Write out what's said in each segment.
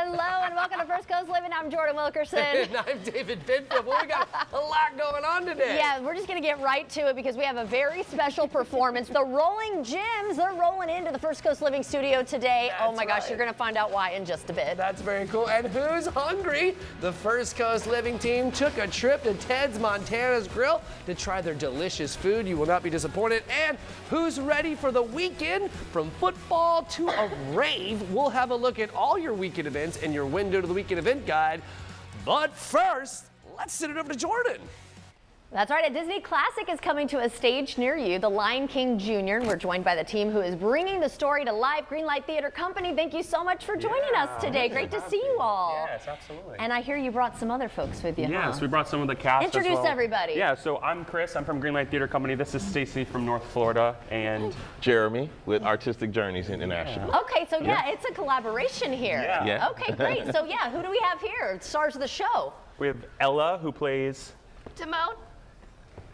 Hello and welcome to First Coast Living. I'm Jordan Wilkerson. And I'm David Binfield. Well, we got a lot going on today. Yeah, we're just going to get right to it because we have a very special performance. The Rolling Gyms, they're rolling into the First Coast Living studio today. Oh my gosh, you're going to find out why in just a bit. That's very cool. And who's hungry? The First Coast Living team took a trip to Ted's Montana's Grill to try their delicious food. You will not be disappointed. And who's ready for the weekend? From football to a rave, we'll have a look at all your weekend events in your window to the weekend event guide. But first, let's send it over to Jordan. That's right, a Disney classic is coming to a stage near you, The Lion King Jr. And we're joined by the team who is bringing the story to life, Greenlight Theater Company. Thank you so much for joining us today. Great to see you all. Yes, absolutely. And I hear you brought some other folks with you, Yes, huh? we brought some of the cast Introduce as well. everybody. Yeah, so I'm Chris. I'm from Greenlight Theater Company. This is Stacy from North Florida, and Jeremy with Artistic Journeys International. Okay, so yeah, it's a collaboration here. Yeah. Okay, great. So yeah, who do we have here? Stars of the show. we have Ella, who plays. Timon.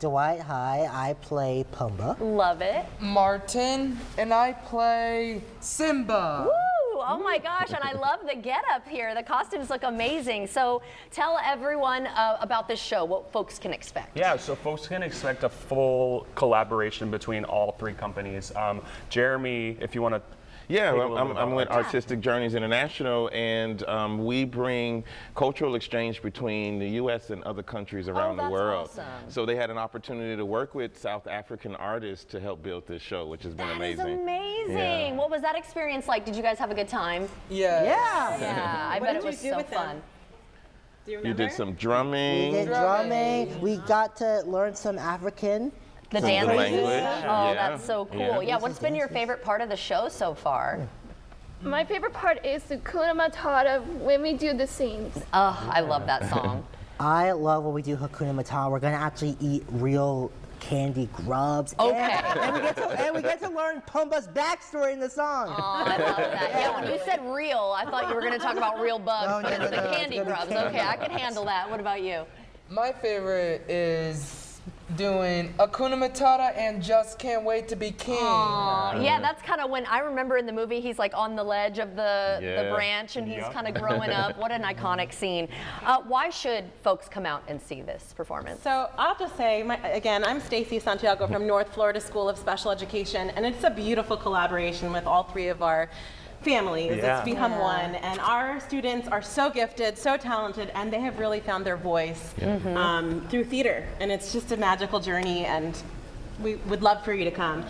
Dwight, hi, I play Pumbaa. Love it. Martin, and I play Simba. Woo! Oh my gosh, and I love the getup here. The costumes look amazing. So tell everyone about this show, what folks can expect. Yeah, so folks can expect a full collaboration between all three companies. Jeremy, if you want to. Yeah, Take a well, little bit I'm with about it. Artistic Journeys International, and we bring cultural exchange between the U.S. and other countries around the that's world. awesome. So they had an opportunity to work with South African artists to help build this show, which has been That is amazing. amazing. Yeah. What was that experience like? Did you guys have a good time? Yeah. Yeah, I bet it was so fun. Do you You remember? did some We drumming. did drumming. We got to learn some African. The Some dances? language. Oh, Yeah. that's so cool. Yeah, what's been your favorite part of the show so far? My favorite part is the Kuna Matata when we do the scenes. Oh, I love that song. I love when we do Hakuna Matata. We're gonna actually eat real candy grubs. Okay. And we get to learn Pumbaa's backstory in the song. Oh, I love that. Yeah, when you said real, I thought you were going to talk about real bugs, No, but no, it's no, the no, it's candy gonna be grubs. candy Okay, I grubs. can handle that. What about you? My favorite is doing Hakuna Matata and Just Can't Wait to Be King. Aw, yeah, that's kind of when I remember in the movie he's like on the ledge of the Yeah. branch and he's Yep. kind of growing up. What an iconic scene. Why should folks come out and see this performance? So I'll just say, again, I'm Stacy Santiago from North Florida School of Special Education, and it's a beautiful collaboration with all three of our families. Yeah. It's become one, and our students are so gifted, so talented, and they have really found their voice through theater, and it's just a magical journey, and we would love for you to come.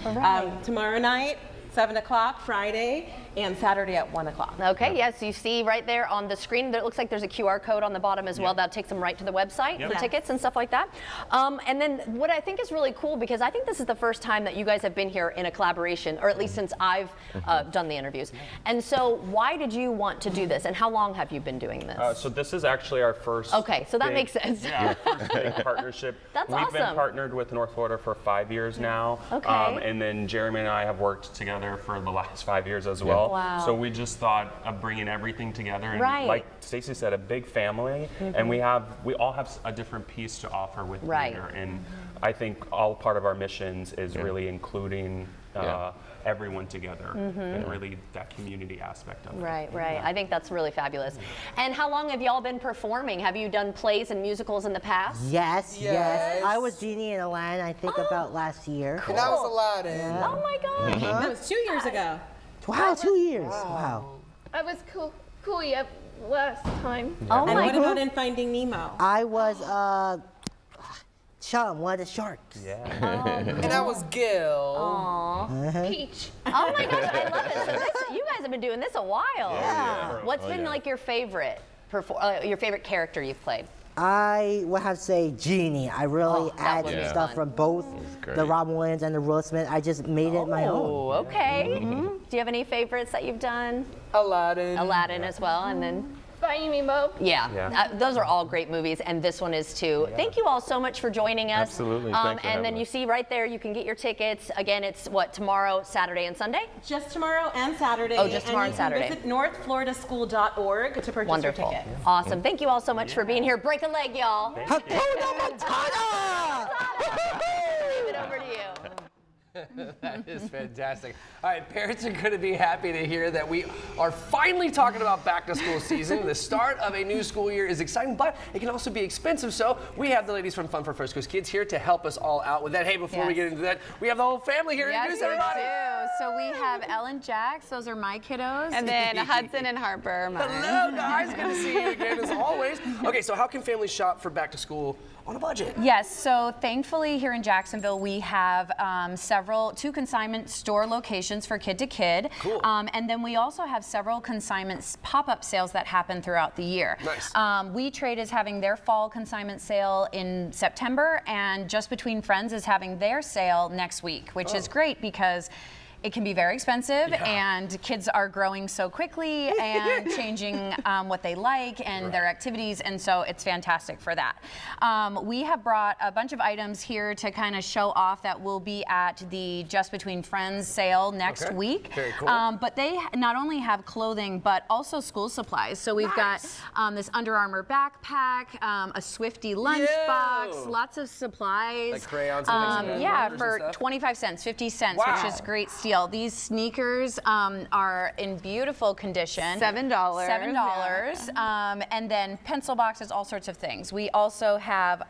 Tomorrow night, 7 o'clock, Friday, and Saturday at 1 o'clock. Okay, yes, you see right there on the screen, there looks like there's a QR code on the bottom as well. That takes them right to the website for Yes. tickets and stuff like that. And then what I think is really cool, because I think this is the first time that you guys have been here in a collaboration, or at least since I've done the interviews. And so why did you want to do this, and how long have you been doing this? So this is actually our first. Okay, so that big- makes sense. Yeah, our first big partnership. That's We've been awesome. partnered with North Florida for 5 years now. Okay. And then Jeremy and I have worked together for the last 5 years as well. Wow. So we just thought of bringing everything together. And Right. like Stacy said, a big family, and we all have a different piece to offer with Right. theater. And I think all part of our missions is really including everyone together and really that community aspect of it. Right, right. I think that's really fabulous. And how long have y'all been performing? Have you done plays and musicals in the past? Yes. Yes. I was Genie in Aladdin, I think about last year. And I was Aladdin. Oh my gosh. That was 2 years ago. Wow, 2 years. Wow. I was Cooey last time. Oh And my what gosh. about in Finding Nemo? I was Chum, one of the sharks. Yeah. And I was Gil. Peach. Oh my gosh, I love it. So you guys have been doing this a while. Yeah. What's been like your favorite character you've played? I would have to say Genie. I really that add would be stuff fun. from both great. the Robin Williams and the Will Smith. I just made it my own. Oh, okay. Do you have any favorites that you've done? Aladdin. Aladdin as well, and then Finding Nemo. yeah. Those are all great movies, and this one is too. Thank you all so much for joining us. Absolutely. Thanks for and then having you us. see right there, you can get your tickets. Again, it's what, tomorrow, Saturday, and Sunday? Just tomorrow and Saturday. Oh, just tomorrow and Saturday. Visit northfloridaschool.org to purchase Wonderful. your tickets. Awesome. Thank you all so much for being here. Break a leg, y'all. Hakuna Matata! Leave it over to you. That is fantastic. All right, parents are going to be happy to hear that we are finally talking about back to school season. The start of a new school year is exciting, but it can also be expensive. So we have the ladies from Fun for First Coast Kids here to help us all out with that. Hey, before we get into that, we have the whole family here. Introduce everybody. So we have Ellen Jax, those are my kiddos. And then Hudson and Harper are mine. Hello, guys. Good to see you again, as always. Okay, so how can families shop for back to school on a budget? Yes, so thankfully here in Jacksonville we have two consignment store locations for kid to kid. Cool. And then we also have several consignment pop-up sales that happen throughout the year. Nice. We Trade is having their fall consignment sale in September, and Just Between Friends is having their sale next week, which is great because it can be very expensive, and kids are growing so quickly and changing what they like and their activities, and so it's fantastic for that. We have brought a bunch of items here to kind of show off that will be at the Just Between Friends sale next week. Very cool. But they not only have clothing, but also school supplies. So we've got this Under Armour backpack, a Swifty lunchbox, lots of supplies. Like crayons and things like that. Yeah, Markers and for stuff? 25 cents, 50 cents, Wow. which is great steal. These sneakers are in beautiful condition. $7. $7. And then pencil boxes, all sorts of things. We also have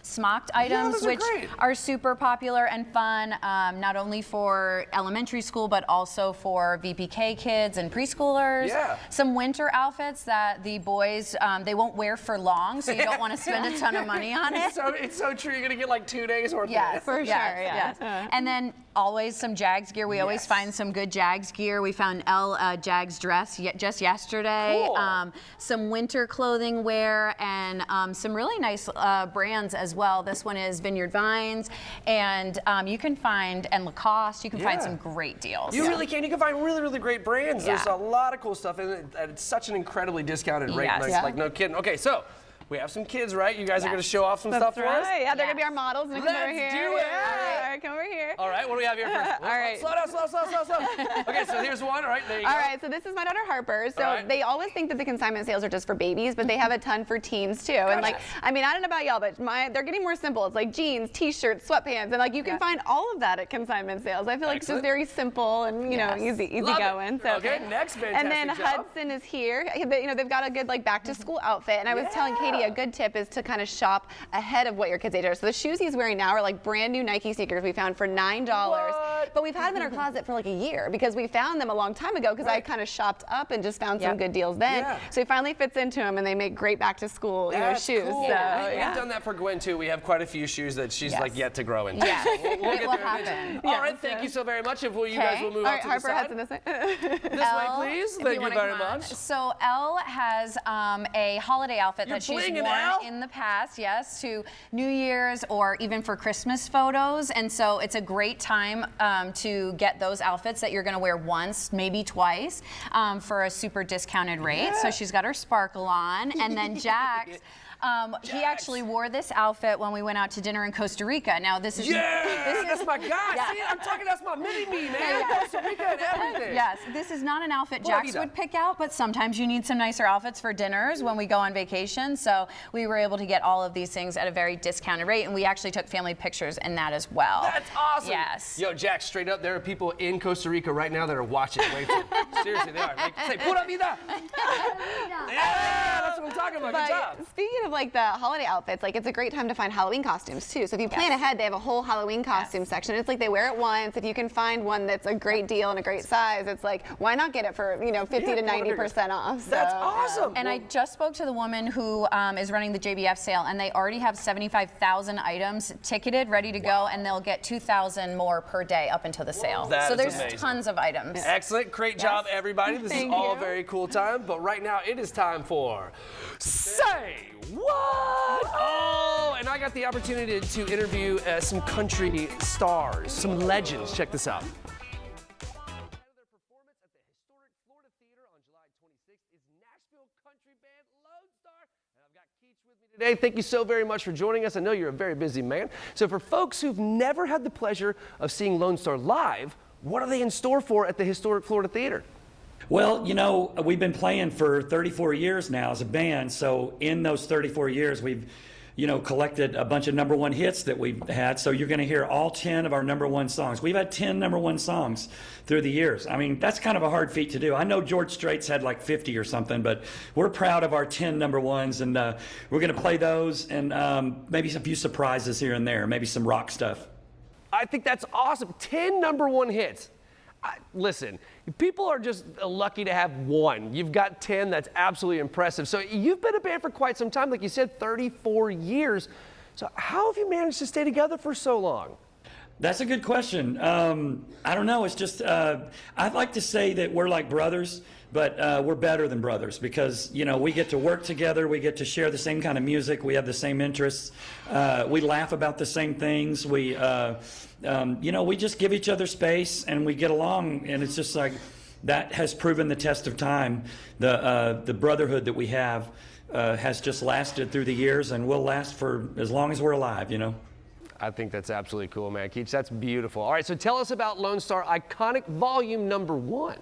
smocked items, those are which great. are super popular and fun, not only for elementary school, but also for VPK kids and preschoolers. Yeah. Some winter outfits that the boys, they won't wear for long, so you don't want to spend a ton of money on it. It's so true. You're going to get like 2 days worth Yes, of it. For sure, yes. And then always some Jags gear. We always find some good Jags gear. We found Jags dress just yesterday. Cool. Some winter clothing wear and some really nice brands as well. This one is Vineyard Vines, and you can find, and Lacoste, you can find some great deals. You really can. You can find really, really great brands. There's Yeah. a lot of cool stuff, and it's such an incredibly discounted rate. Yes. Like no kidding. Okay, so we have some kids, right? You guys are going to show off some stuff for us? Right. Yeah, they're going to be our models. And come over Let's here. do it. Yeah. All right, come over here. All right, what do we have here first? All right. Slow down, slow. Okay, so here's one. All right, there you go. All right, so this is my daughter Harper. So All right. they always think that the consignment sales are just for babies, but they have a ton for teens too. And like, I mean, I don't know about y'all, but they're getting more simple. It's like jeans, t-shirts, sweatpants, and like you can find all of that at consignment sales. I feel like it's just very simple and you know easy Love it. going. So Okay, next fantastic And then job. Hudson is here. You know, they've got a good like back to school outfit. And I was telling Katie a good tip is to kind of shop ahead of what your kids' age are. So the shoes he's wearing now are like brand new Nike sneakers we found for $9. What? But we've had them in our closet for like a year because we found them a long time ago because I kind of shopped up and just found some good deals then. Yeah. So he finally fits into them and they make great back to school That's shoes. cool. So, We've done that for Gwen too. We have quite a few shoes that she's like yet to grow into. Yeah. So we'll It get will there eventually. happen. All right, thank you so very much. If you guys will move All on right, to Harper the side. Hudson this way. This way, please. if Thank you wanna very come on. much. So Elle has a holiday outfit You're that she's blinging, worn Elle. in the past, yes, to New Year's or even for Christmas photos. And so it's a great time to get those outfits that you're going to wear once, maybe twice, for a super discounted rate. So she's got her sparkle on, and then Jax. He actually wore this outfit when we went out to dinner in Costa Rica. Now this is That's my guy. See, I'm talking. That's my mini-me, man. Costa Rica and everything. Yes, this is not an outfit Pura Jax vida. would pick out, but sometimes you need some nicer outfits for dinners when we go on vacation. So we were able to get all of these things at a very discounted rate, and we actually took family pictures in that as well. That's awesome. Yes. Yo, Jack, straight up, there are people in Costa Rica right now that are watching. Wait, seriously, they are. Like, say, pura vida. Yeah, that's what I'm talking about. Good job. But speaking of like the holiday outfits, like it's a great time to find Halloween costumes too. So if you plan ahead, they have a whole Halloween costume section. It's like they wear it once. If you can find one that's a great deal and a great size, it's like why not get it for 50 to 90% off? So, That's awesome. And I just spoke to the woman who is running the JBF sale, and they already have 75,000 items ticketed, ready to go, and they'll get 2,000 more per day up until the sale. That so is there's amazing. tons of items. Excellent. Great job, everybody. This is Thank all you. very cool time. But right now, it is time for Say What? Oh, and I got the opportunity to interview some country stars, some legends. Check this out. Their performance at the historic Florida Theater on July 26th is Nashville country band Lone Star. And I've got Keach with me today. Thank you so very much for joining us. I know you're a very busy man. So for folks who've never had the pleasure of seeing Lone Star live, what are they in store for at the historic Florida Theater? Well, you know, we've been playing for 34 years now as a band. So in those 34 years, we've collected a bunch of #1 hits that we've had. So you're going to hear all 10 of our #1 songs. We've had 10 #1 songs through the years. I mean, that's kind of a hard feat to do. I know George Strait's had like 50 or something, but we're proud of our 10 #1s, and we're going to play those and maybe a few surprises here and there, maybe some rock stuff. I think that's awesome. 10 #1 hits. Listen, people are just lucky to have one. You've got 10. That's absolutely impressive. So you've been a band for quite some time. Like you said, 34 years. So how have you managed to stay together for so long? That's a good question. I don't know. It's just, I'd like to say that we're like brothers, but we're better than brothers because, we get to work together. We get to share the same kind of music. We have the same interests. We laugh about the same things. We just give each other space and we get along. And it's just like that has proven the test of time. The brotherhood that we have has just lasted through the years and will last for as long as we're alive, I think that's absolutely cool, man. Keach, that's beautiful. All right, so tell us about Lone Star Iconic Volume #1.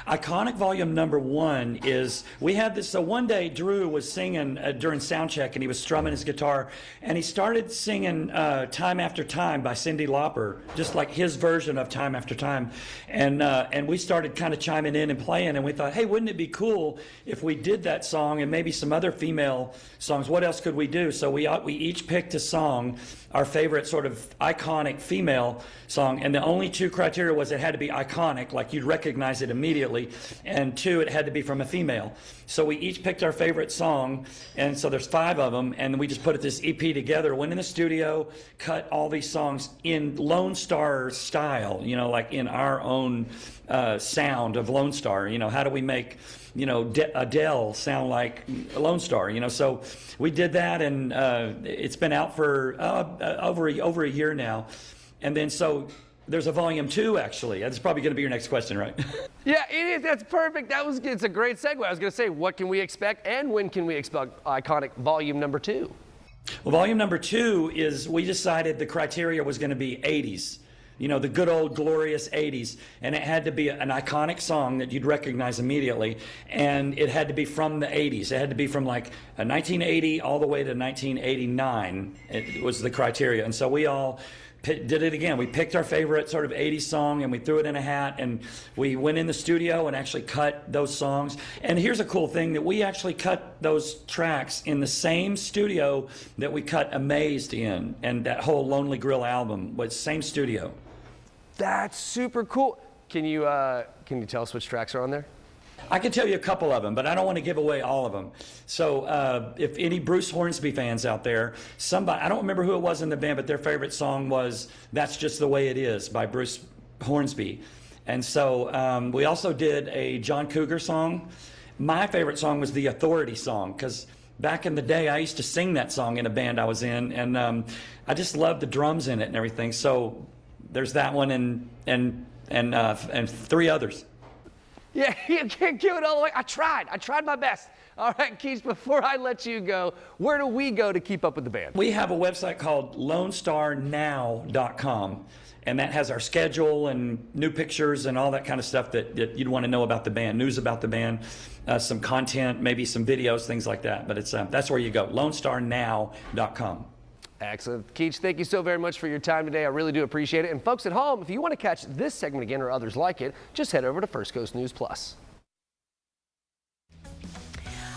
Iconic Volume #1 is, we had this, so one day Drew was singing during sound check and he was strumming his guitar and he started singing Time After Time by Cyndi Lauper, just like his version of Time After Time. And we started kind of chiming in and playing and we thought, hey, wouldn't it be cool if we did that song and maybe some other female songs? What else could we do? So we each picked a song, our favorite sort of iconic female song, and the only two criteria was it had to be iconic, like you'd recognize it immediately, and two, it had to be from a female. So we each picked our favorite song, and so there's 5 of them, and we just put this EP together, went in the studio, cut all these songs in Lone Star style, like in our own sound of Lone Star. How do we make Adele sound like Lone Star, so we did that, and it's been out for over a year now. And then so there's a Volume 2, actually. That's probably going to be your next question, right? Yeah, it is. That's perfect. It's a great segue. I was going to say, what can we expect and when can we expect Iconic Volume #2? Well, Volume #2 is, we decided the criteria was going to be 80s. The good old glorious 80s. And it had to be an iconic song that you'd recognize immediately. And it had to be from the 80s. It had to be from like 1980 all the way to 1989. It was the criteria. And so we all did it again. We picked our favorite sort of 80s song and we threw it in a hat and we went in the studio and actually cut those songs. And here's a cool thing, that we actually cut those tracks in the same studio that we cut Amazed in, and that whole Lonely Grill album was same studio. That's super cool. Can you tell us which tracks are on there? I can tell you a couple of them, but I don't want to give away all of them. So if any Bruce Hornsby fans out there, I don't remember who it was in the band, but their favorite song was That's Just the Way It Is by Bruce Hornsby. And so we also did a John Cougar song. My favorite song was the Authority song, because back in the day I used to sing that song in a band I was in, and I just loved the drums in it and everything. So there's that one and 3 others. Yeah, you can't give it all away. I tried my best. All right, Keith, before I let you go, where do we go to keep up with the band? We have a website called LoneStarNow.com, and that has our schedule and new pictures and all that kind of stuff that you'd want to know about the band, news about the band, some content, maybe some videos, things like that. But that's where you go, LoneStarNow.com. Excellent. Keach, thank you so very much for your time today. I really do appreciate it. And folks at home, if you want to catch this segment again or others like it, just head over to First Coast News Plus.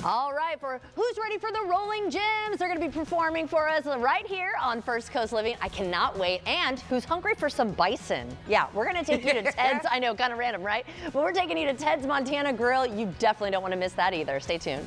All right, for who's ready for the Rolling Gems? They're going to be performing for us right here on First Coast Living. I cannot wait. And who's hungry for some bison? Yeah, we're going to take you to Ted's. I know, kind of random, right? But we're taking you to Ted's Montana Grill. You definitely don't want to miss that either. Stay tuned.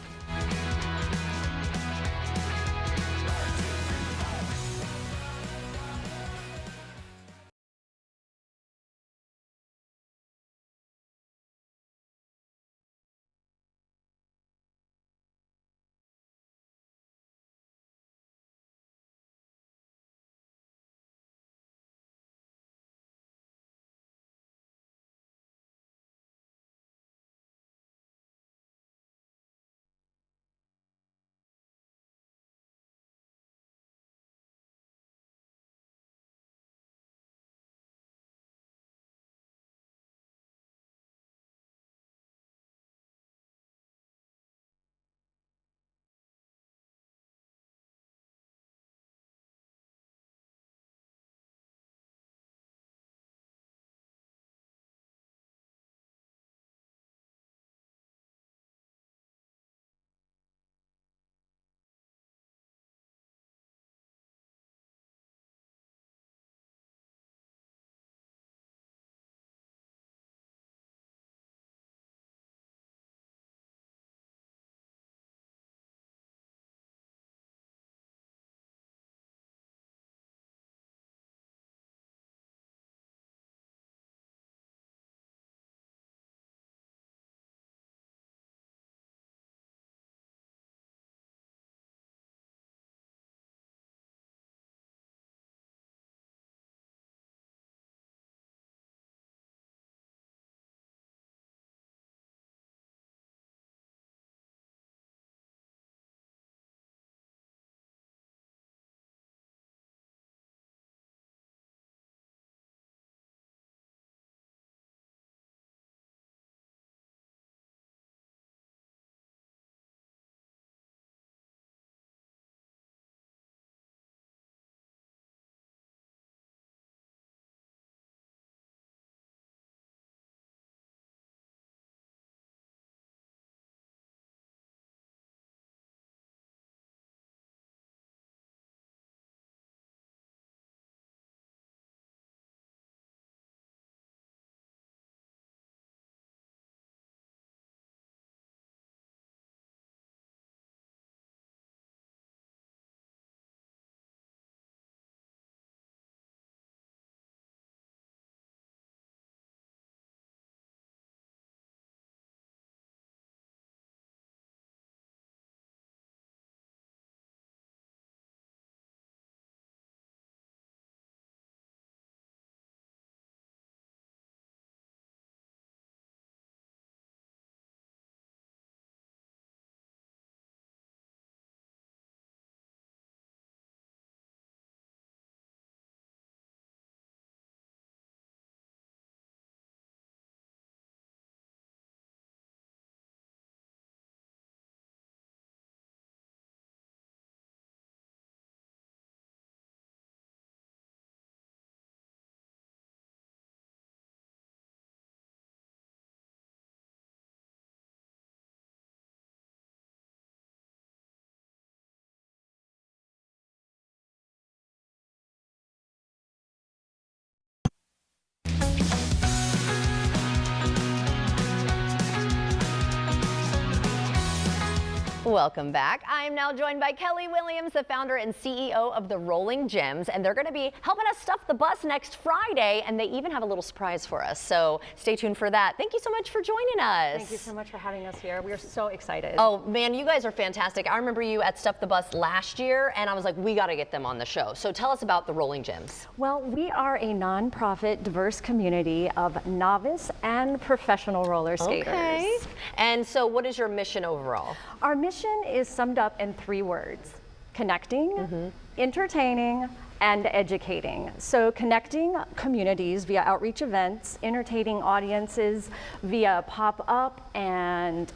Welcome back. I am now joined by Kelly Williams, the founder and CEO of the Rolling Gems, and they're going to be helping us stuff the bus next Friday, and they even have a little surprise for us. So stay tuned for that. Thank you so much for joining us. Thank you so much for having us here. We are so excited. Oh man, you guys are fantastic. I remember you at Stuff the Bus last year, and I was like, we got to get them on the show. So tell us about the Rolling Gems. Well, we are a nonprofit, diverse community of novice and professional roller skaters. Okay. And so what is your mission overall? Our mission is summed up in 3 words: connecting, entertaining, and educating. So connecting communities via outreach events, entertaining audiences via pop-up and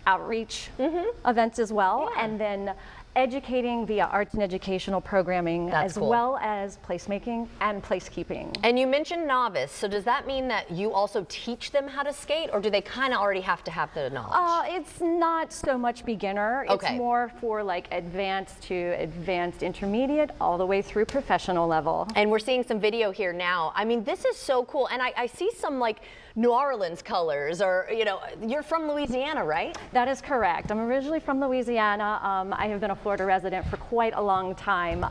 outreach events as well, and then educating via arts and educational programming, as well as placemaking and placekeeping. And you mentioned novice, so does that mean that you also teach them how to skate, or do they kind of already have to have the knowledge? It's not so much beginner. Okay. It's more for like advanced to advanced intermediate, all the way through professional level. And we're seeing some video here now. I mean, this is so cool. And I see some like New Orleans colors, or, you know, you're from Louisiana, right? That is correct. I'm originally from Louisiana. I have been a Florida resident for quite a long time.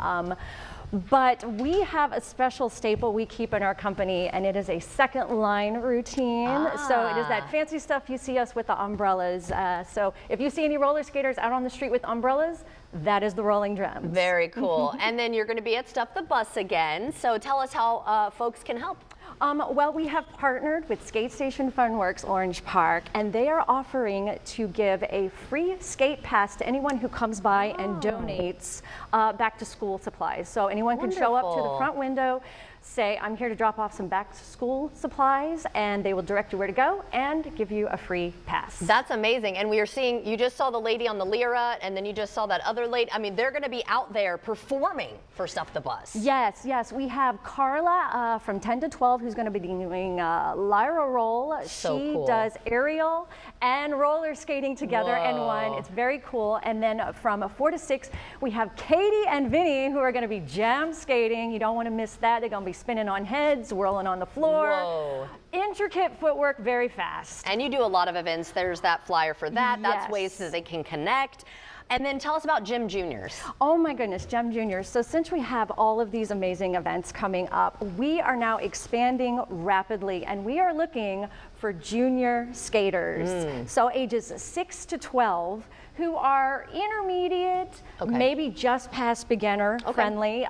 But we have a special staple we keep in our company, and it is a second line routine. So it is that fancy stuff you see us with the umbrellas. So if you see any roller skaters out on the street with umbrellas, that is the Rolling Gems. Very cool. And then you're going to be at Stuff the Bus again. So tell us how folks can help. Well, we have partnered with Skate Station Funworks Orange Park, and they are offering to give a free skate pass to anyone who comes by and donates back to school supplies. So anyone can show up to the front window, say, I'm here to drop off some back to school supplies, and they will direct you where to go and give you a free pass. That's amazing. And we are seeing, you just saw the lady on the Lyra, and then you just saw that other lady. I mean, they're going to be out there performing for Stuff the Bus. Yes, yes. We have Carla from 10 to 12 who's going to be doing Lyra roll. So she cool. does aerial and roller skating together in one. It's very cool. And then from 4 to 6, we have Katie and Vinny who are going to be jam skating. You don't want to miss that. They're going to be spinning on heads, whirling on the floor. Whoa. Intricate footwork, very fast. And you do a lot of events. There's that flyer for that. That's Yes. ways that they can connect. And then tell us about Gem Juniors. Oh my goodness, Gem Juniors. So since we have all of these amazing events coming up, we are now expanding rapidly, and we are looking for junior skaters. So ages 6 to 12 who are intermediate, maybe just past beginner friendly,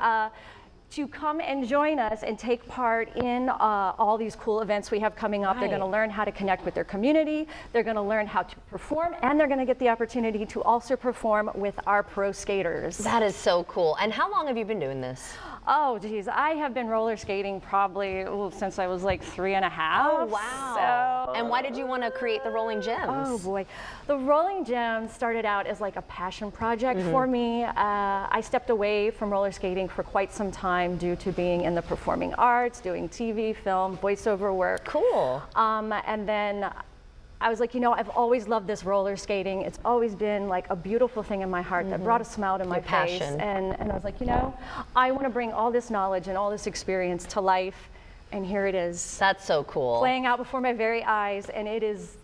to come and join us and take part in all these cool events we have coming up. They're going to learn how to connect with their community, they're going to learn how to perform, and they're going to get the opportunity to also perform with our pro skaters. That is so cool. And how long have you been doing this? Oh geez, I have been roller skating probably since I was like 3.5. Oh wow. So, and why did you want to create the Rolling Gems? Oh boy, the Rolling Gems started out as like a passion project for me. I stepped away from roller skating for quite some time due to being in the performing arts, doing TV, film, voiceover work. Cool. And then I was like, you know, I've always loved this roller skating. It's always been like a beautiful thing in my heart that brought a smile to my face. passion. And I was like, you know, I want to bring all this knowledge and all this experience to life. And here it is. That's so cool. Playing out before my very eyes, and it is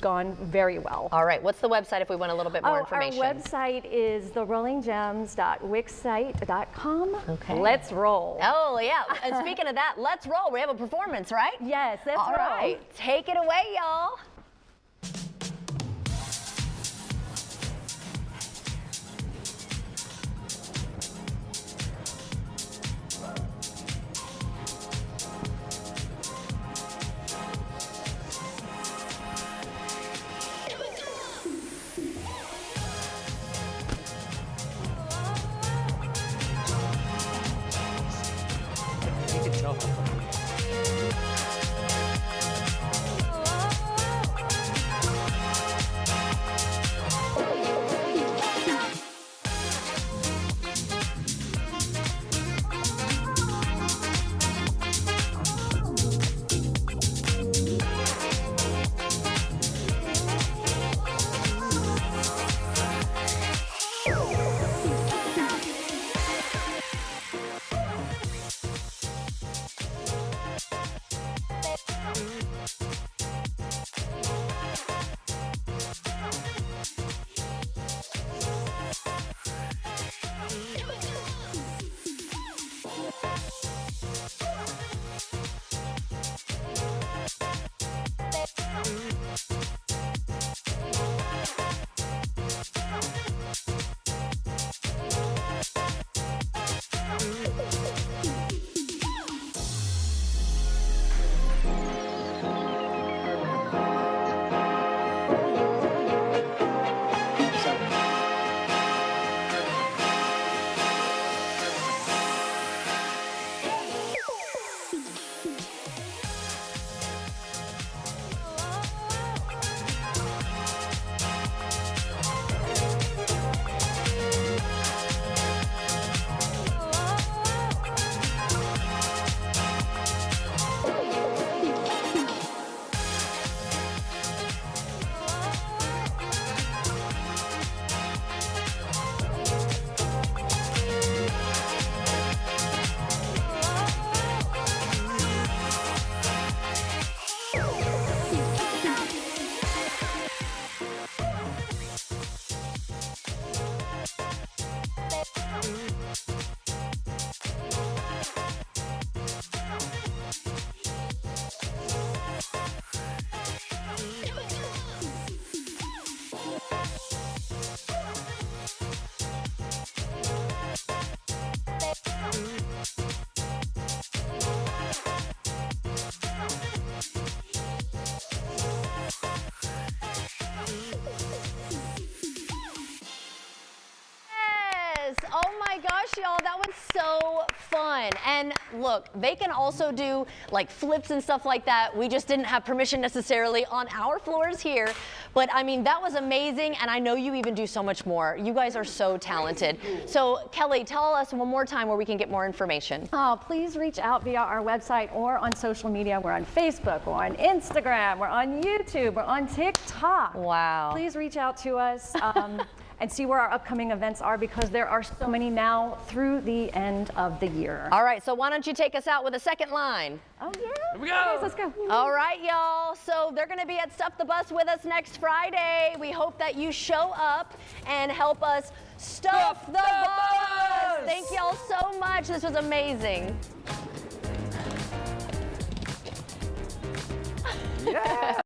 gone very well. All right, what's the website if we want a little bit more information? Our website is therrollinggems.wixsite.com. Okay. Let's roll. Oh yeah, and speaking of that, let's roll. We have a performance, right? Yes, let's roll. All right, take it away, y'all. You can tell how funny. y'all. That was so fun. And look, they can also do like flips and stuff like that. We just didn't have permission necessarily on our floors here. But I mean, that was amazing. And I know you even do so much more. You guys are so talented. So Kelly, tell us one more time where we can get more information. Oh, please reach out via our website or on social media. We're on Facebook, we're on Instagram, we're on YouTube, we're on TikTok. Wow. Please reach out to us and see where our upcoming events are, because there are so many now through the end of the year. All right, so why don't you take us out with a second line? Oh, yeah. Here we go. Guys, let's go. All right, y'all. So they're going to be at Stuff the Bus with us next Friday. We hope that you show up and help us stuff the bus. Thank y'all so much. This was amazing. Yeah.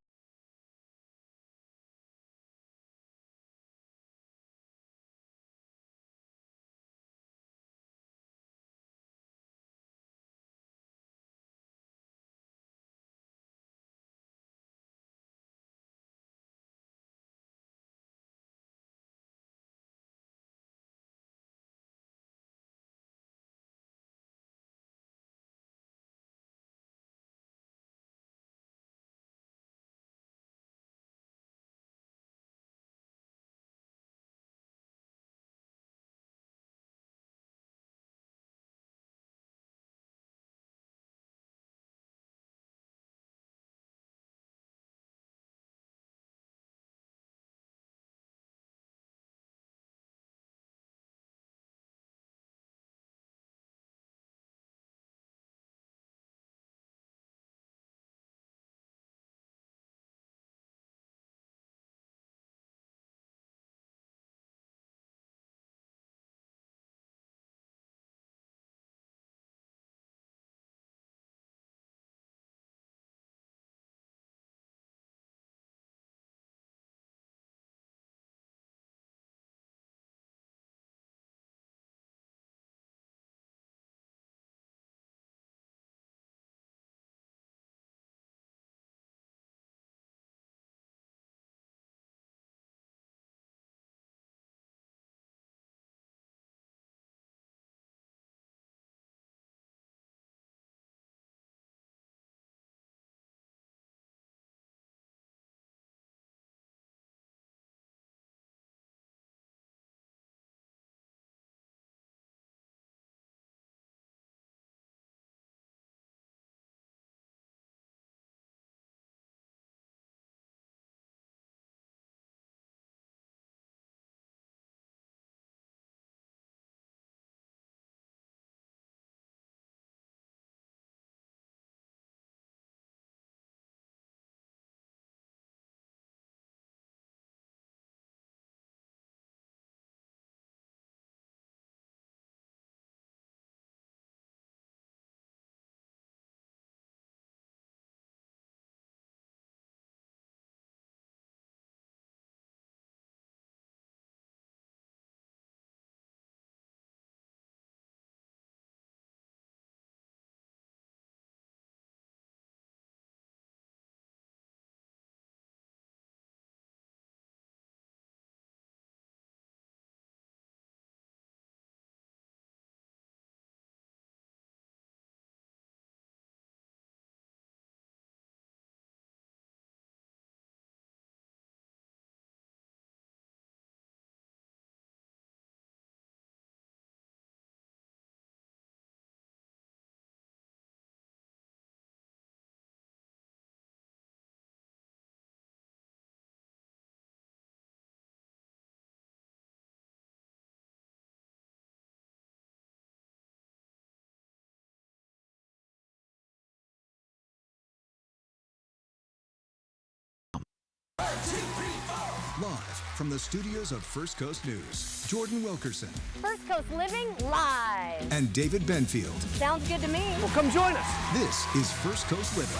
Live from the studios of First Coast News, Jordan Wilkerson First Coast Living live. and David Benfield. Sounds good to me. Well, come join us. This is First Coast Living.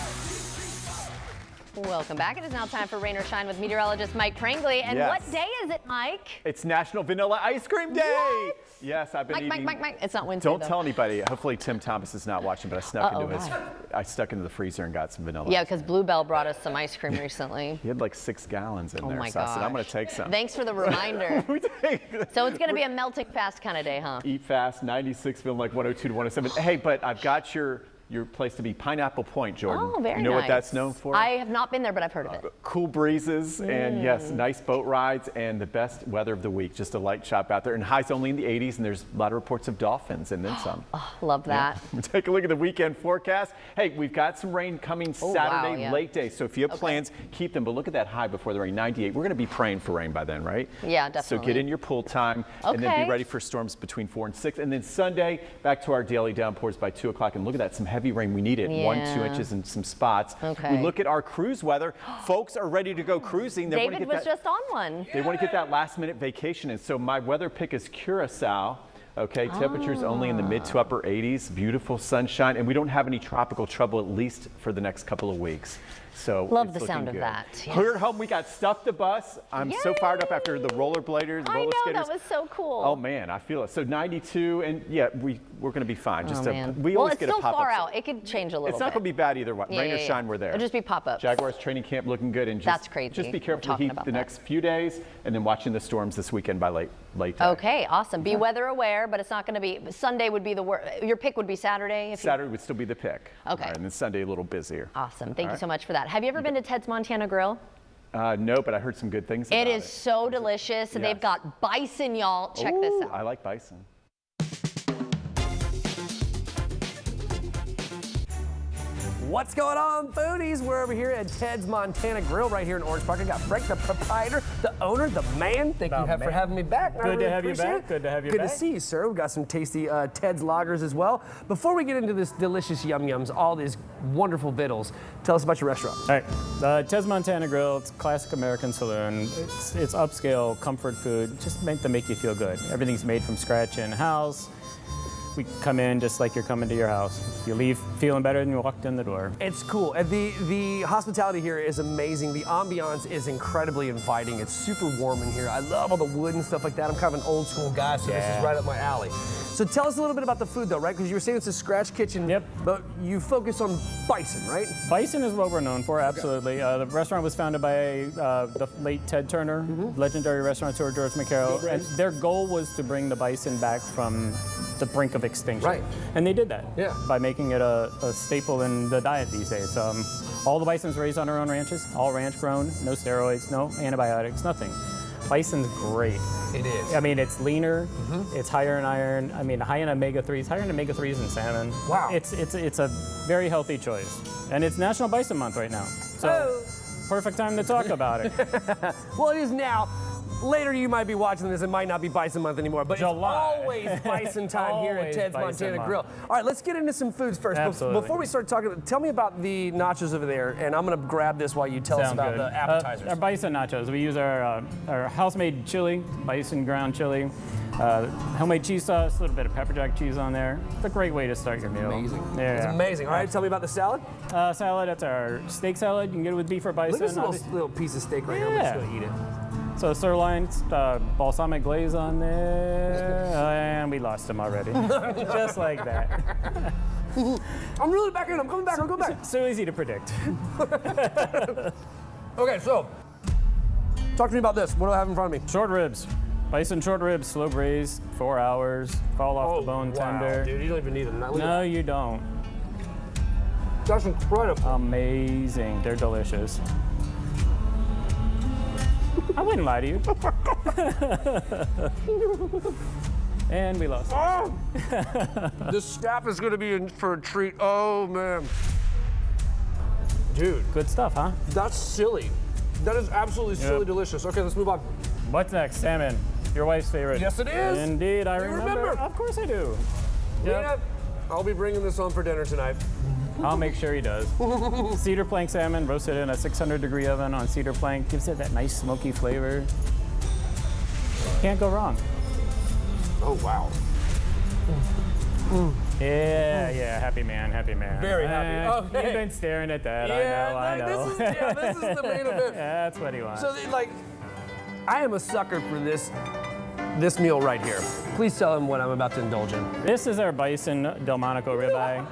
Welcome back. It is now time for Rain or Shine with meteorologist Mike Prangley. And Yes. what day is it, Mike? It's National Vanilla Ice Cream Day. What? Yes, I've been eating. Mike. It's not Wednesday, Don't though. tell anybody. Hopefully Tim Thomas is not watching, but I snuck I stuck into the freezer and got some vanilla. Yeah, because Bluebell brought us some ice cream recently. He had like 6 gallons in there, my so I said, I'm going gosh. to take some. Thanks for the reminder. So it's going to be a melting fast kind of day, huh? Eat fast, 96, feeling like 102 to 107. Hey, but I've got your place to be, Pineapple Point, Jordan. Oh, very You know nice. what that's known for? I have not been there, but I've heard of it. Cool breezes and yes, nice boat rides and the best weather of the week. Just a light shop out there, and highs only in the 80s, and there's a lot of reports of dolphins and then some. Love that. Yeah. Take a look at the weekend forecast. Hey, we've got some rain coming Saturday, late day. So if you have plans, keep them. But look at that high before the rain, 98. We're going to be praying for rain by then, right? Yeah, definitely. So get in your pool time and then Okay. be ready for storms between 4 and 6. And then Sunday, back to our daily downpours by 2 o'clock. And look at that, some heavy rain. We need it. 1-2 Yeah. inches in some spots. Okay. We look at our cruise weather. Folks are ready to go cruising. They wanna David get was that- just on one. They want to get that last minute vacation. And so my weather pick is Curacao. Okay, temperatures only in the mid to upper 80s, beautiful sunshine, and we don't have any tropical trouble, at least for the next couple of weeks. So Love it's the sound looking of good. that, yes. Here at home, we got Stuff the Bus. I'm so fired up after the rollerbladers, I roller know, skaters. that was so cool. Oh man, I feel it. So 92, and yeah, we're going to be fine. Just Oh, man. we Well, always it's get still a pop-up. far out. It could change a little It's not bit. going to be bad either way. Yeah, Rain or yeah, shine, yeah. we're there. It'll just be pop-ups. Jaguars training camp looking good, and just, That's crazy. just be We're careful of the talking heat about the that. next few days, and then watching the storms this weekend by late day. Okay, awesome. Be weather aware, but it's not going to be, Sunday would be the worst. Your pick would be Saturday? If Saturday would still be the pick. Okay. And then Sunday a little busier. Awesome. Thank All you right. so much for that. Have you ever been to Ted's Montana Grill? No, but I heard some good things about It it. is so delicious. Yes. They've got bison, y'all. Check this Ooh, out. I like bison. What's going on, foodies? We're over here at Ted's Montana Grill right here in Orange Park. I got Frank, the proprietor, the owner, the man. Thank you for having me back. I Good really to have you appreciate back. it. Good to have you Good back. to see you, sir. We've got some tasty Ted's lagers as well. Before we get into this delicious yum-yums, all these wonderful vittles, tell us about your restaurant. All right, Ted's Montana Grill. It's a classic American saloon. It's upscale comfort food, just meant to make you feel good. Everything's made from scratch in house. We come in just like you're coming to your house. You leave feeling better than you walked in the door. It's cool. And the hospitality here is amazing. The ambiance is incredibly inviting. It's super warm in here. I love all the wood and stuff like that. I'm kind of an old school guy, so this Yeah. is right up my alley. So tell us a little bit about the food though, right? Because you were saying it's a scratch kitchen, but you focus on bison, right? Bison is what we're known for, absolutely. The restaurant was founded by the late Ted Turner, legendary restaurateur George McCarroll, and their goal was to bring the bison back from the brink of extinction. Right. And they did that Yeah. by making it a staple in the diet these days. All the bison's raised on our own ranches, all ranch grown, no steroids, no antibiotics, nothing. Bison's great. It is. I mean, it's leaner, it's higher in iron, I mean, high in omega-3s, higher in omega-3s than salmon. Wow. It's a very healthy choice. And it's National Bison Month right now. So, perfect time to talk about it. Well, it is now. Later you might be watching this, it might not be Bison Month anymore, but July. it's always Bison time here at Always Ted's Bison Montana Month. Grill. All right, let's get into some foods first. Absolutely. Before we start talking, tell me about the nachos over there, and I'm gonna grab this while you tell us Sounds about good. the appetizers. Our bison nachos. We use our house-made chili, bison ground chili, homemade cheese sauce, a little bit of pepper jack cheese on there. It's a great way to start your meal. Amazing. Yeah. It's amazing. All right, tell me about the salad. Salad, that's our steak salad. You can get it with beef or bison. Look at this little piece of steak right here. I'm Yeah. just gonna eat it. So sirloin, balsamic glaze on there, and we lost him already. Just like that. I'm really back in. I'm coming back. I'm going back. So easy to predict. Okay, so talk to me about this. What do I have in front of me? Short ribs. Bison short ribs, slow braised, 4 hours, fall off the bone tender. Dude, you don't even need them. No, you don't. That's incredible. Amazing. They're delicious. I wouldn't lie to you. And we lost. Oh! This staff is gonna be in for a treat. Oh man. Dude. Good stuff, huh? That's silly. That is absolutely silly delicious. Okay, let's move on. What's next? Salmon. Your wife's favorite. Yes, it is. Indeed, I You remember. Of course I do. Lena, I'll be bringing this home for dinner tonight. I'll make sure he does. Cedar plank salmon roasted in a 600-degree oven on cedar plank gives it that nice smoky flavor. Can't go wrong. Oh wow. Yeah, happy man, happy man. Very happy. Okay. You've been staring at that. Yeah, I know. this is the main event. That's what he wants. So, I am a sucker for this meal right here. Please tell him what I'm about to indulge in. This is our bison Delmonico ribeye.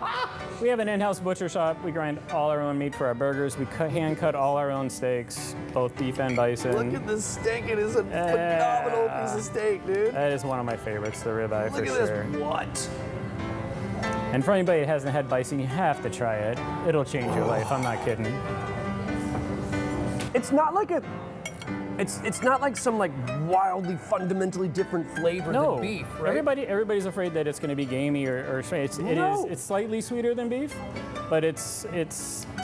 We have an in-house butcher shop. We grind all our own meat for our burgers. We hand cut all our own steaks, both beef and bison. Look at this steak. It is a phenomenal piece of steak, dude. That is one of my favorites, the ribeye, for Look at sure. this. What? And for anybody that hasn't had bison, you have to try it. It'll change your life. I'm not kidding. It's not like it's not like some wildly fundamentally different flavor No, than beef, right? everybody's afraid that it's going to be gamey or strange. It's slightly sweeter than beef, but it's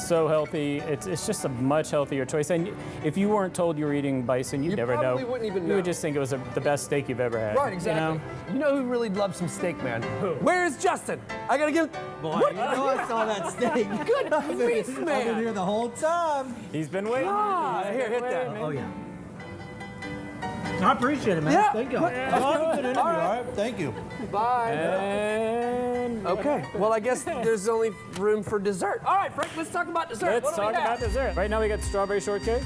so healthy. It's just a much healthier choice. And if you weren't told you were eating bison, you'd never know. probably wouldn't even You know. would just think it was the best steak you've ever had. Right, exactly. You know who really loves some steak, man? Who? Where is Justin? I gotta get. Boy, you know I saw that steak. Good grief, man. I've been here the whole time. He's been waiting. God, here, hit that. Oh yeah. I appreciate it, man. Yeah. Thank you. Welcome to the interview. All right. Thank you. Bye. And okay. Well, I guess there's only room for dessert. All right, Frank. Let's talk about dessert. Let's talk about dessert. Right now we got strawberry shortcake.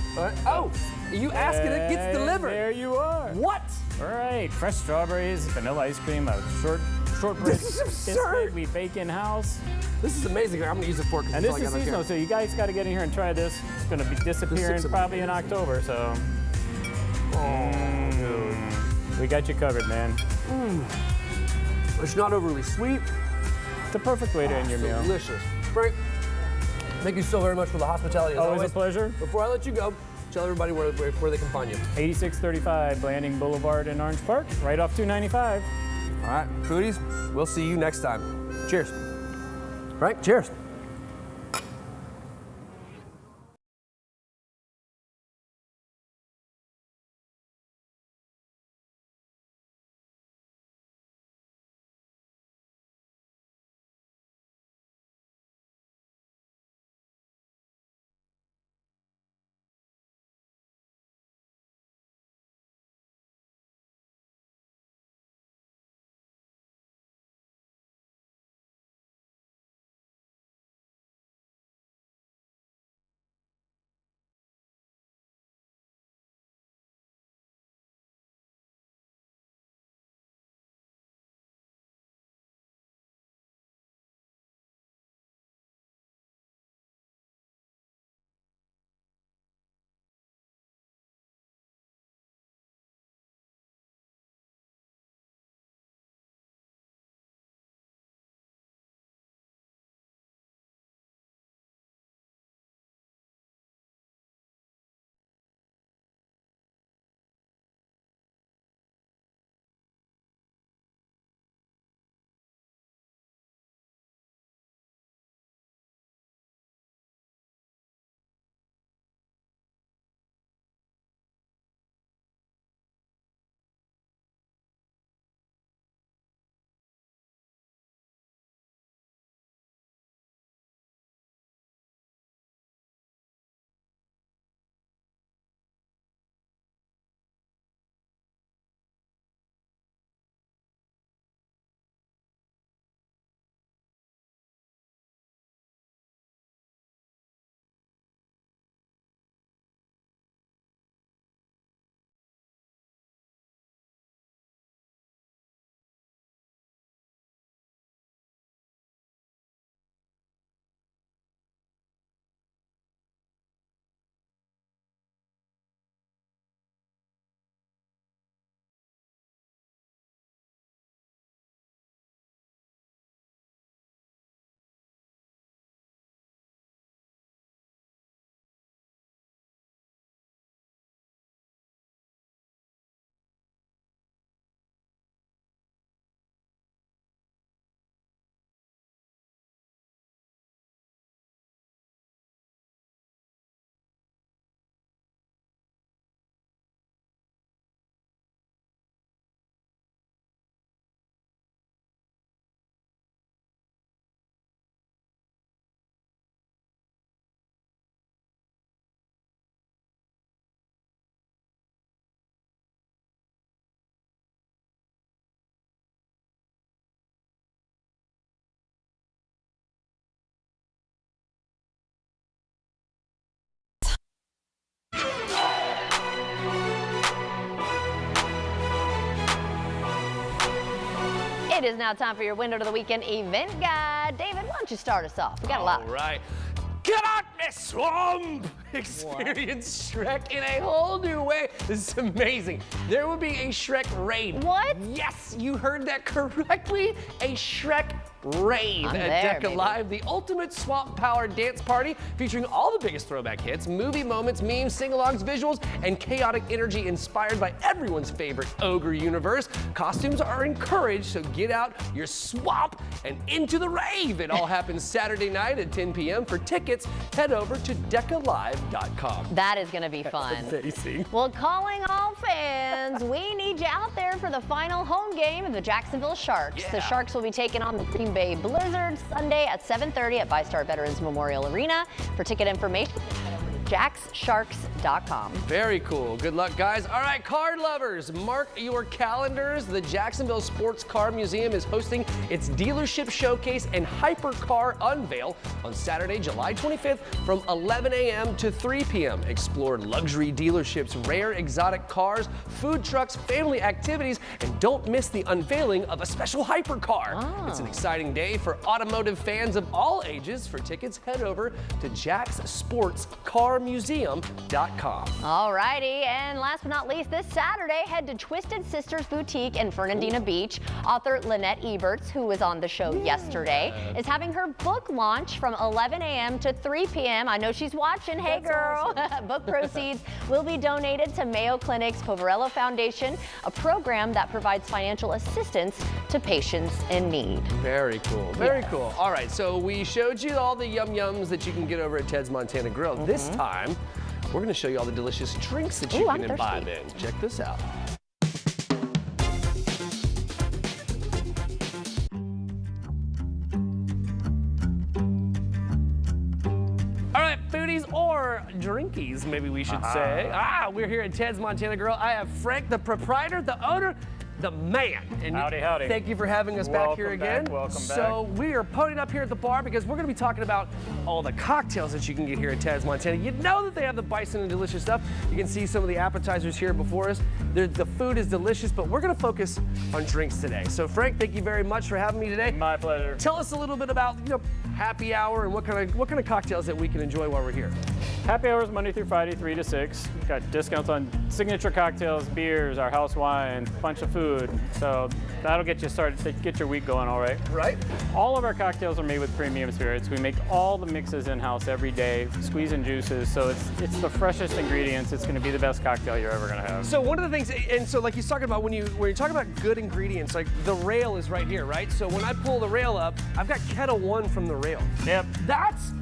Oh, you ask it, it gets delivered. There you are. What? All right, fresh strawberries, vanilla ice cream, a shortbread This is absurd. biscuit we bake in house. This is amazing. I'm gonna use a fork. And this is seasonal, so you guys got to get in here and try this. It's going to be disappearing probably in October, so. We got you covered, man. It's not overly sweet. It's the perfect way to end your meal. Delicious. Frank, thank you so very much for the hospitality. As Always a pleasure. Before I let you go, tell everybody where they can find you. 8635 Blanding Boulevard in Orange Park, right off 295. All right, foodies, we'll see you next time. Cheers. Frank, cheers. It is now time for your window to the weekend event guide. David, why don't you start us off? We got a lot. All right. Get out the swamp! Experience Shrek in a whole new way. This is amazing. There will be a Shrek raid. What? Yes, you heard that correctly. A Shrek rave I'm at there, Deca baby. Live, the ultimate swamp power dance party featuring all the biggest throwback hits, movie moments, memes, sing-alongs, visuals, and chaotic energy inspired by everyone's favorite ogre universe. Costumes are encouraged, so get out your swamp and into the rave. It all happens Saturday night at 10 p.m. For tickets, head over to DecaLive.com. That is going to be fun. Amazing. Well, calling all fans, we need you out there for the final home game of the Jacksonville Sharks. The Sharks will be taking on the Green Bay Blizzards Sunday at 7:30 at VyStar Veterans Memorial Arena. For ticket information, jaxsharks.com. Very cool. Good luck, guys. All right, card lovers, mark your calendars. The Jacksonville Sports Car Museum is hosting its dealership showcase and hypercar unveil on Saturday, July 25th from 11 a.m. to 3 p.m. Explore luxury dealerships, rare exotic cars, food trucks, family activities, and don't miss the unveiling of a special hypercar. It's an exciting day for automotive fans of all ages. For tickets, head over to jaxsportscarmuseum.com. All righty, and last but not least, this Saturday, head to Twisted Sisters Boutique in Fernandina Beach. Author Lynette Eberts, who was on the show yesterday, is having her book launch from 11 a.m. to 3 p.m. I know she's watching. Hey, girl. Awesome. Book proceeds will be donated to Mayo Clinic's Poverello Foundation, a program that provides financial assistance to patients in need. Very cool. Very cool. All right, so we showed you all the yum-yums that you can get over at Ted's Montana Grill. This time, we're going to show you all the delicious drinks that you can imbibe in. Check this out. All right, foodies or drinkies, maybe we should say. We're here at Ted's Montana Grill. I have Frank, the proprietor, the owner, the man. And Howdy, howdy. Thank you for having us back here again. Welcome back. So we are podied up here at the bar because we're going to be talking about all the cocktails that you can get here at Ted's Montana. You know that they have the bison and delicious stuff. You can see some of the appetizers here before us. The food is delicious, but we're going to focus on drinks today. So Frank, thank you very much for having me today. My pleasure. Tell us a little bit about happy hour and what kind of cocktails that we can enjoy while we're here. Happy hours Monday through Friday, 3 to 6. We've got discounts on signature cocktails, beers, our house wine, bunch of food. So that'll get you started, get your week going all right. Right. All of our cocktails are made with premium spirits. We make all the mixes in-house every day, squeezing juices. So it's the freshest ingredients. It's going to be the best cocktail you're ever going to have. So one of the things, and so like he's talking about when you're talking about good ingredients, like the rail is right here, right? So when I pull the rail up, I've got Ketel One from the rail. Yep. That's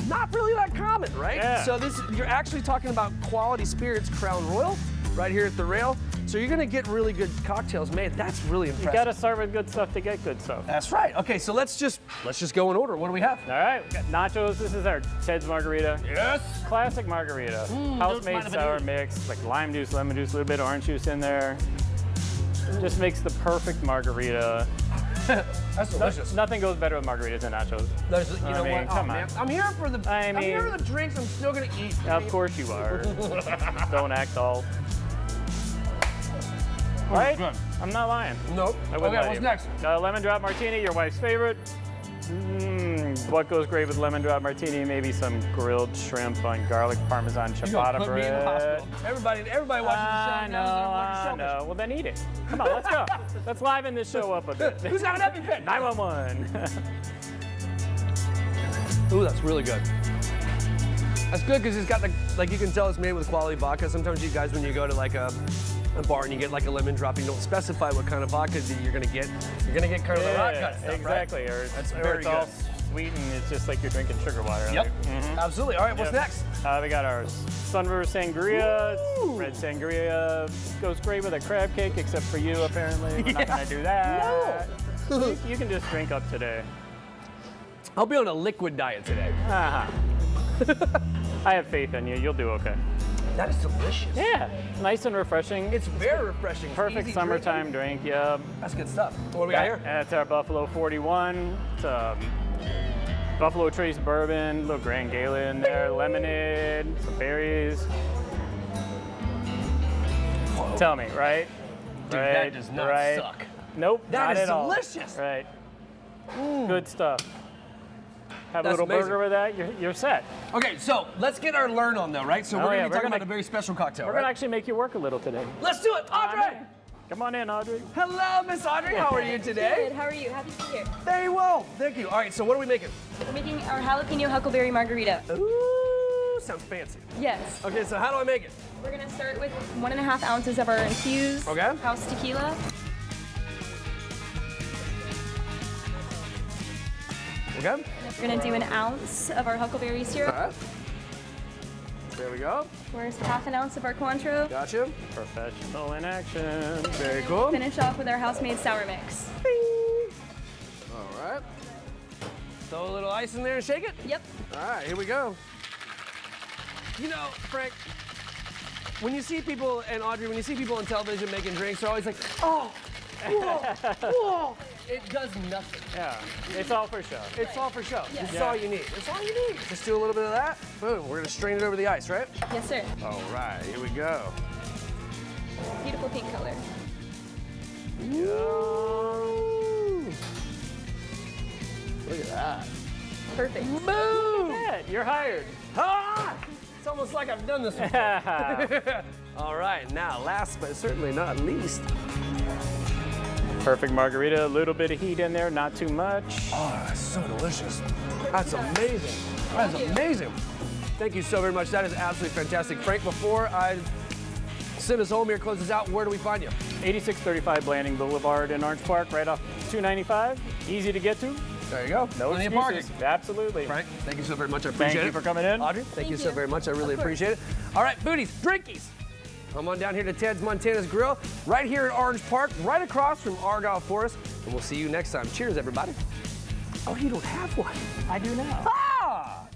not really that common, right? Yeah. So you're actually talking about quality spirits, Crown Royal, right here at the rail. So you're gonna get really good cocktails made. That's really impressive. You got to start with good stuff to get good stuff. That's right. Okay, so let's just go in order. What do we have? All right, we got nachos. This is our Ted's Margarita. Yes. Classic margarita. House-made sour mix, like lime juice, lemon juice, a little bit of orange juice in there. Just makes the perfect margarita. That's delicious. Nothing goes better with margaritas than nachos. You know what? Come on. Man. I'm here for the. I'm here for the drinks. I'm still gonna eat. Of course you are. Don't act all. Right? I'm not lying. Nope. Okay, what's next? Lemon drop martini, your wife's favorite. What goes great with lemon drop martini? Maybe some grilled shrimp on garlic parmesan ciabatta put me in the bread. hospital. Everybody watching the show I know. Well, then eat it. Come on, let's go. Let's liven this show up a bit. Who's got an EpiPen? 911. Ooh, that's really good. That's good because it's got like you can tell it's made with quality vodka. Sometimes you guys, when you go to like a bar and you get like a lemon drop, you don't specify what kind of vodka that you're gonna get. You're gonna get kind of the rock cut stuff, exactly. right? Or That's or very it's all good. sweet and it's just like you're drinking sugar water. Yep. Absolutely. All right, what's next? We got our Sunriver Sangria. Red Sangria goes great with a crab cake, except for you, apparently. We're not gonna do that. No. You can just drink up today. I'll be on a liquid diet today. I have faith in you. You'll do okay. That is delicious. Yeah, nice and refreshing. It's very refreshing. Perfect Easy summertime drink. Yeah. That's good stuff. What do we got here? That's our Buffalo 41. It's Buffalo Trace bourbon, a little Grand Gala in there, lemonade, some berries. Tell me, right? Dude, that does not suck. Nope, That not is at all. delicious. Right. Good stuff. Have a That's little amazing. burger with that, you're set. Okay, so let's get our learn on though, right? So Oh, we're yeah, gonna be we're talking gonna- about a very special cocktail, We're right? gonna actually make you work a little today. Let's do it, Audrey! Come on in, Audrey. Hello, Miss Audrey. How are you today? Good. How are you? Happy to be here. Very well, thank you. All right, so what are we making? We're making our jalapeno huckleberry margarita. Ooh, sounds fancy. Yes. Okay, so how do I make it? We're gonna start with 1.5 ounces of our infused Okay. house tequila. Okay. We're gonna do an ounce of our huckleberry syrup. All right. There we go. Where's half an ounce of our Cointreau. Gotcha. Professional in action. Very cool. Finish off with our house-made sour mix. All right. Throw a little ice in there and shake it? Yep. All right, here we go. You know, Frank, when you see people, and Audrey, when you see people on television making drinks, they're always like, oh, whoa, whoa. It does nothing. Yeah, it's all for show. It's all for show. Yes. It's Yeah. all you need. It's all you need. Just do a little bit of that. Boom. We're gonna strain it over the ice, right? Yes, sir. All right, here we go. Beautiful pink color. Yo. Look at that. Perfect. Boom! You're hired. Ah! It's almost like I've done this before. All right, now last but certainly not least. Perfect margarita, a little bit of heat in there, not too much. Oh, that's so delicious. That's amazing. That's amazing. Thank you so very much. That is absolutely fantastic. Frank, before I send us home here, close us out, where do we find you? 8635 Blanding Boulevard in Orange Park, right off 295. Easy to get to. There you go. No Plenty of parking. excuses. Absolutely. Frank, thank you so very much. I appreciate it. Thank you for coming in. Audrey, thank you so very much. I really appreciate it. All right, foodies, drinkies. Come on down here to Ted's Montana's Grill, right here in Orange Park, right across from Argyle Forest. And we'll see you next time. Cheers, everybody. Oh, you don't have one. I do now. Ah!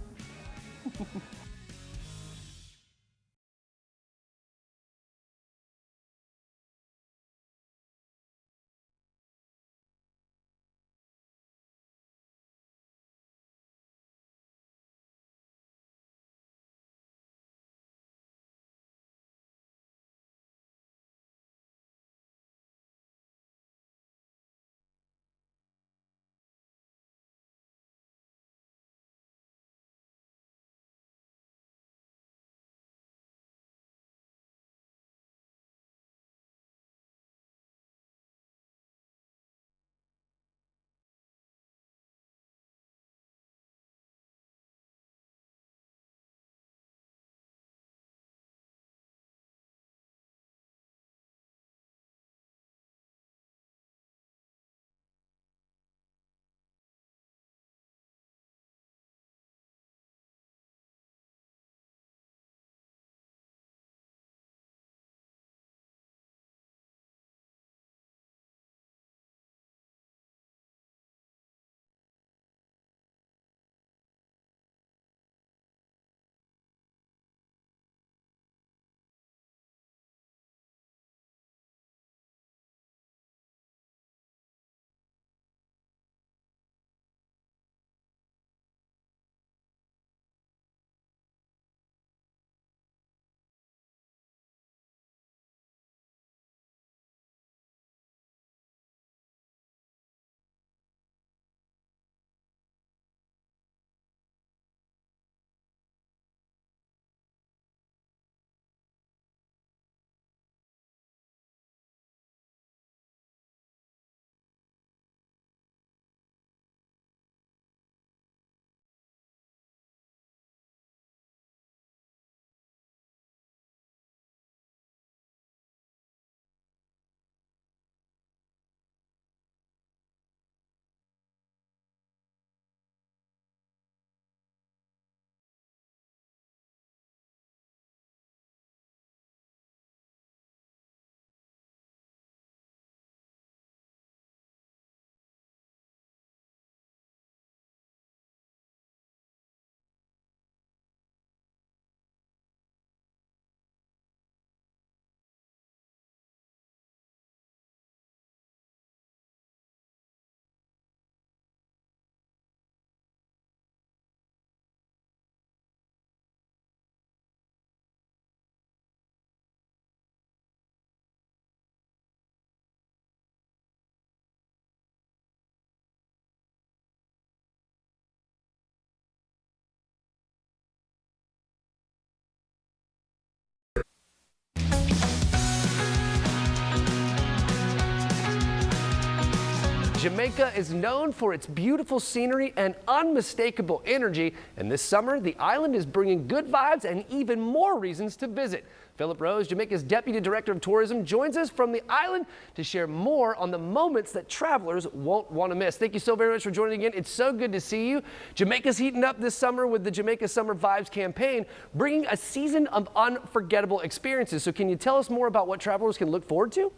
Jamaica is known for its beautiful scenery and unmistakable energy, and this summer the island is bringing good vibes and even more reasons to visit. Philip Rose, Jamaica's Deputy Director of Tourism, joins us from the island to share more on the moments that travelers won't want to miss. Thank you so very much for joining again. It's so good to see you. Jamaica's heating up this summer with the Jamaica Summer Vibes campaign, bringing a season of unforgettable experiences. So can you tell us more about what travelers can look forward to?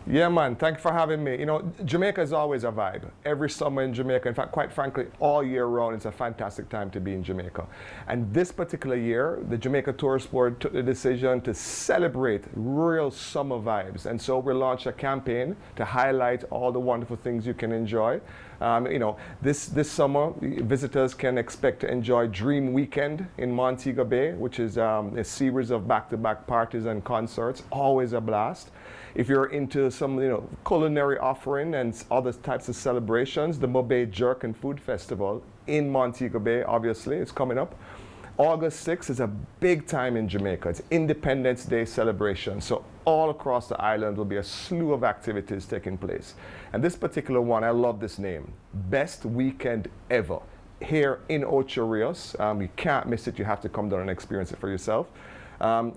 Yeah, man, thank you for having me. You know, Jamaica is always a vibe. Every summer in Jamaica, in fact, quite frankly, all year round, it's a fantastic time to be in Jamaica. And this particular year, the Jamaica Tourist Board took the decision to celebrate real summer vibes. And so we launched a campaign to highlight all the wonderful things you can enjoy. You know, this summer, visitors can expect to enjoy Dream Weekend in Montego Bay, which is a series of back-to-back parties and concerts, always a blast. If you're into some, culinary offering and other types of celebrations, the Mobay Jerk and Food Festival in Montego Bay, obviously, it's coming up. August 6th is a big time in Jamaica. It's Independence Day celebration. So all across the island will be a slew of activities taking place. And this particular one, I love this name, Best Weekend Ever. Here in Ocho Rios, you can't miss it. You have to come down and experience it for yourself.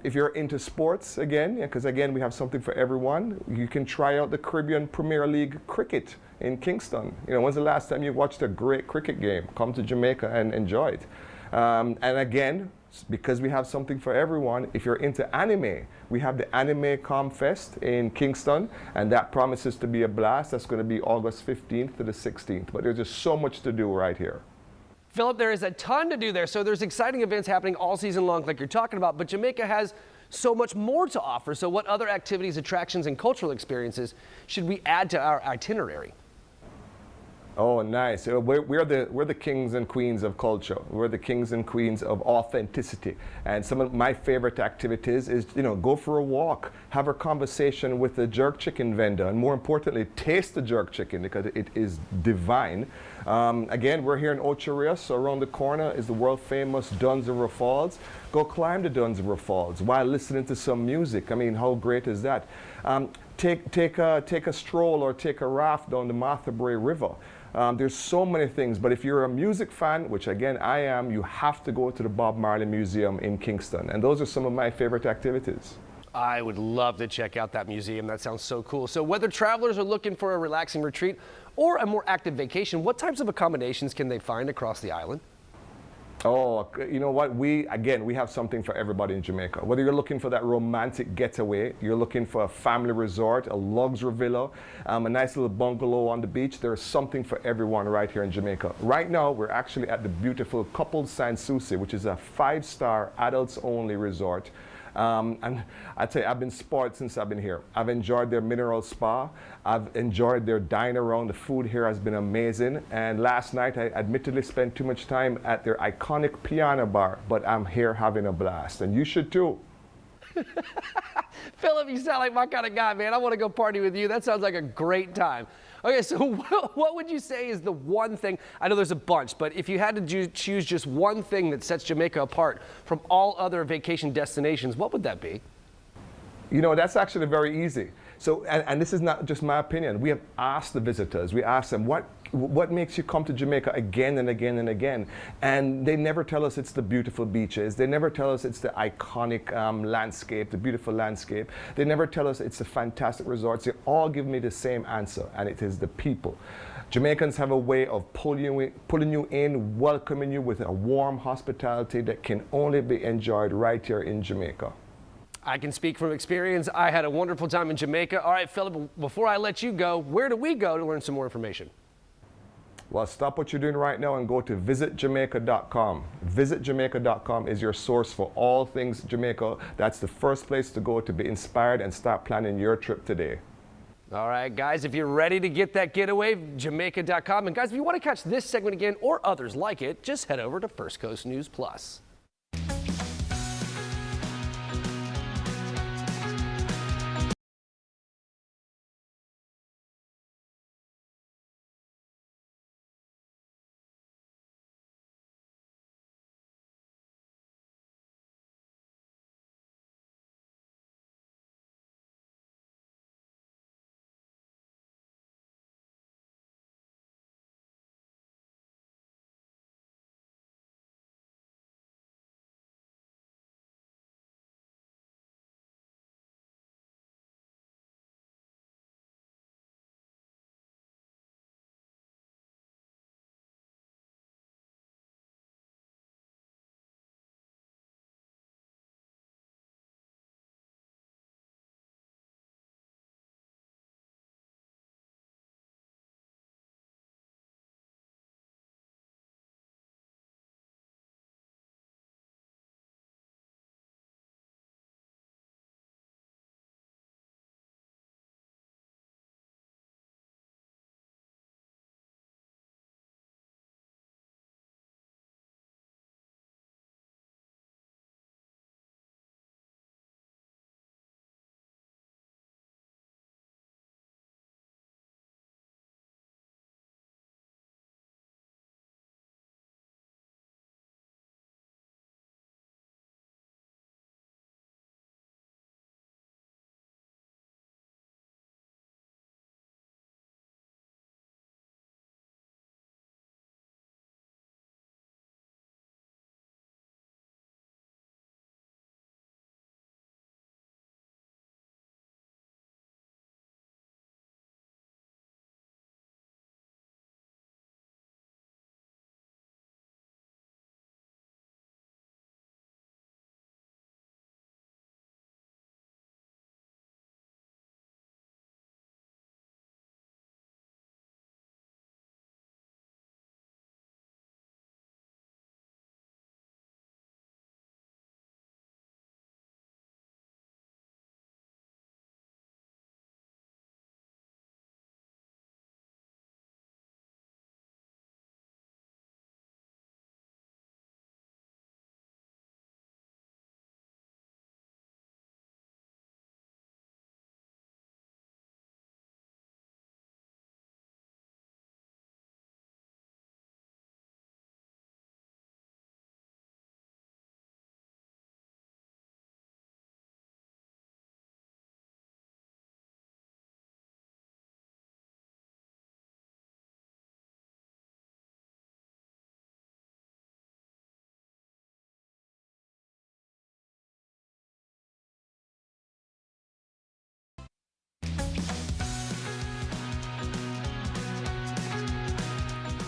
If you're into sports, again, because again, we have something for everyone, you can try out the Caribbean Premier League cricket in Kingston. When's the last time you watched a great cricket game? Come to Jamaica and enjoy it. And again, because we have something for everyone, if you're into anime, we have the Anime Com Fest in Kingston, and that promises to be a blast. That's going to be August 15th to the 16th. But there's just so much to do right here. Philip, there is a ton to do there. So there's exciting events happening all season long like you're talking about, but Jamaica has so much more to offer. So what other activities, attractions, and cultural experiences should we add to our itinerary? Oh, nice. We're the kings and queens of culture. We're the kings and queens of authenticity. And some of my favorite activities is, go for a walk, have a conversation with the jerk chicken vendor, and more importantly, taste the jerk chicken because it is divine. Again, we're here in Ocho Rios, so around the corner is the world famous Duns River Falls. Go climb the Duns River Falls while listening to some music. I mean, how great is that? Take a stroll or take a raft down the Martha Brae River. There's so many things, but if you're a music fan, which again I am, you have to go to the Bob Marley Museum in Kingston. And those are some of my favorite activities. I would love to check out that museum. That sounds so cool. So whether travelers are looking for a relaxing retreat or a more active vacation, what types of accommodations can they find across the island? Oh, you know what? We have something for everybody in Jamaica. Whether you're looking for that romantic getaway, you're looking for a family resort, a luxury villa, a nice little bungalow on the beach, there's something for everyone right here in Jamaica. Right now, we're actually at the beautiful Couples Sans Souci, which is a 5-star adults-only resort. And I tell you, I've been spoiled since I've been here. I've enjoyed their mineral spa. I've enjoyed their dine around. The food here has been amazing. And last night, I admittedly spent too much time at their iconic piano bar, but I'm here having a blast. And you should too. Philip, you sound like my kind of guy, man. I want to go party with you. That sounds like a great time. Okay, so what would you say is the one thing, I know there's a bunch, but if you had to choose just one thing that sets Jamaica apart from all other vacation destinations, what would that be? That's actually very easy. So, and this is not just my opinion. We have asked the visitors, we asked them, what makes you come to Jamaica again and again and again? And they never tell us it's the beautiful beaches. They never tell us it's the iconic landscape, the beautiful landscape. They never tell us it's the fantastic resorts. They all give me the same answer, and it is the people. Jamaicans have a way of pulling you in, welcoming you with a warm hospitality that can only be enjoyed right here in Jamaica. I can speak from experience. I had a wonderful time in Jamaica. All right, Philip, before I let you go, where do we go to learn some more information? Well, stop what you're doing right now and go to visitjamaica.com. Visitjamaica.com is your source for all things Jamaica. That's the first place to go to be inspired and start planning your trip today. All right, guys, if you're ready to get that getaway, jamaica.com. And guys, if you want to catch this segment again or others like it, just head over to First Coast News Plus.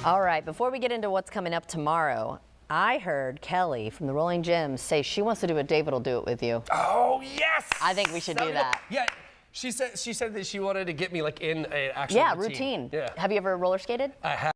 All right, before we get into what's coming up tomorrow, I heard Kelly from the Rolling Gems say she wants to do it. David will do it with you. Oh, yes! I think we should do that. Yeah, she said that she wanted to get me like in an actual routine. Yeah. Have you ever roller skated? I have.